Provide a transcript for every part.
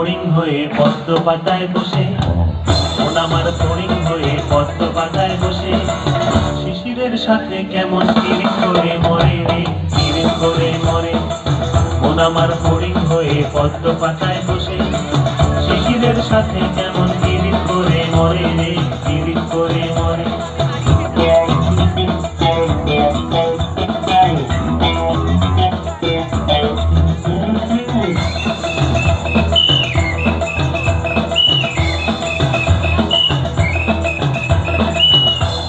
ফড়িং হয়ে পদ্ম পাতায় বসে, মন আমার ফড়িং হয়ে পদ্ম পাতায় বসে, শিশিরের সাথে কেমন পিরিত করে মরে রে, পিরিত করে মরে। মন আমার ফড়িং হয়ে পদ্ম পাতায় বসে, শিশিরের সাথে কেমন পিরিত করে মরে রে, পিরিত করে মরে।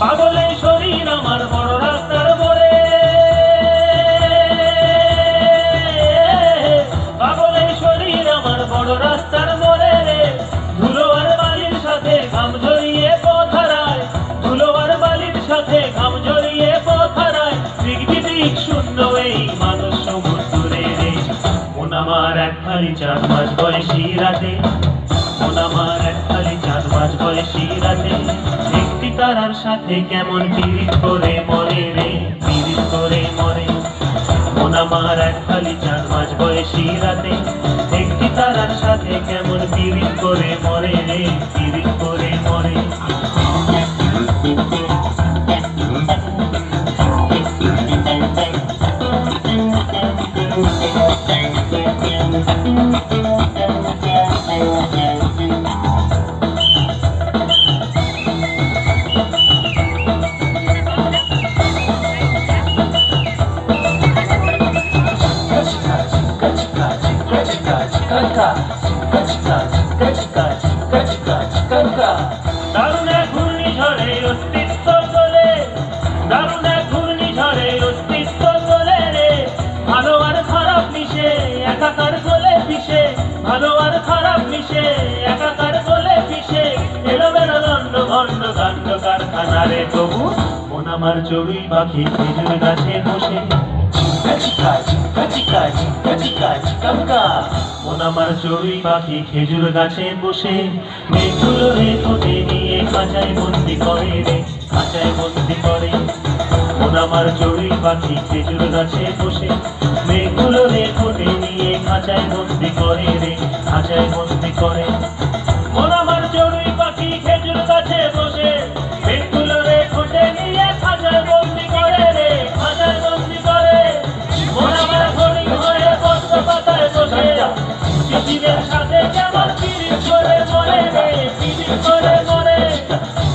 পাগলের শরীর আমার বড় রাস্তার মোড়ে, পাগলের শরীর আমার বড় রাস্তার মোড়ে রে, ধুলো আর বালির সাথে ঘাম ঝরিয়ে পথ হারায়, ধুলো আর বালির সাথে ঘাম ঝরিয়ে পথ হারায়, দিক শূন্য এই মানুষ সমুদ্রে রে। মন আমার এক ফালি চাঁদ মাস বয়সী রাতে, মন আমার এক ফালি চাঁদ মাস বয়সী রাতে, একটি তারার সাথে কেমন পিরিত করে মরে রে, পিরিত করে মরে। মন আমার এক ফালি চাঁদ মাস বয়সী রাতে, একটি তারার সাথে কেমন পিরিত করে মরে রে, পিরিত করে মরে। দারুণ এক ঘূর্ণিঝড়ে অস্তিত্ব চলে, দারুণ এক ঘূর্ণিঝড়ে অস্তিত্ব চলে রে, ভালো আর খারাপ মিশে একাকার চলে পিষে, ভালো আর খারাপ মিশে একাকার চলে পিষে, এলোমেলো দণ্ড ভণ্ড কাণ্ড কারখানা রে। তবু মন আমার চড়ুই পাখি খেজুর গাছে বসে, মন আমার চড়ুই পাখি খেজুর গাছে বসে, মেঘগুলো রে ঠোঁটে নিয়ে খাঁচায় বন্দি করে রে, খাঁচায় বন্দি করে। মন আমার চড়ুই পাখি খেজুর গাছে বসে, মেঘগুলো রে ঠোঁটে নিয়ে খাঁচায় বন্দি করে রে, খাঁচায় বন্দি করে। মন আমার চড়ুই পাখি খেজুর গাছে বসে, মেঘগুলো রে ঠোঁটে নিয়ে খাঁচায় বন্দি করে রে, খাঁচায় বন্দি করে। মন আমার ফড়িং হয়ে পদ্ম পাতায় বসে, শিশিরের সাথে কেমন পিরিত করে মরে রে, পিরিত করে মরে।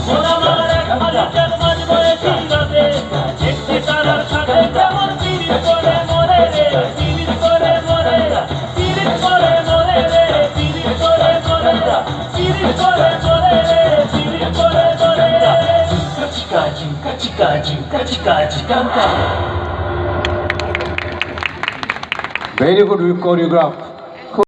মন আমার এক ফালি চাঁদ মাস বয়সী রাতে, একটি তারার সাথে কেমন পিরিত করে মরে রে, পিরিত করে মরে, পিরিত করে মরে রে, পিরিত করে মরে, পিরিত করে মরে রে, পিরিত করে মরে। Very good choreograph.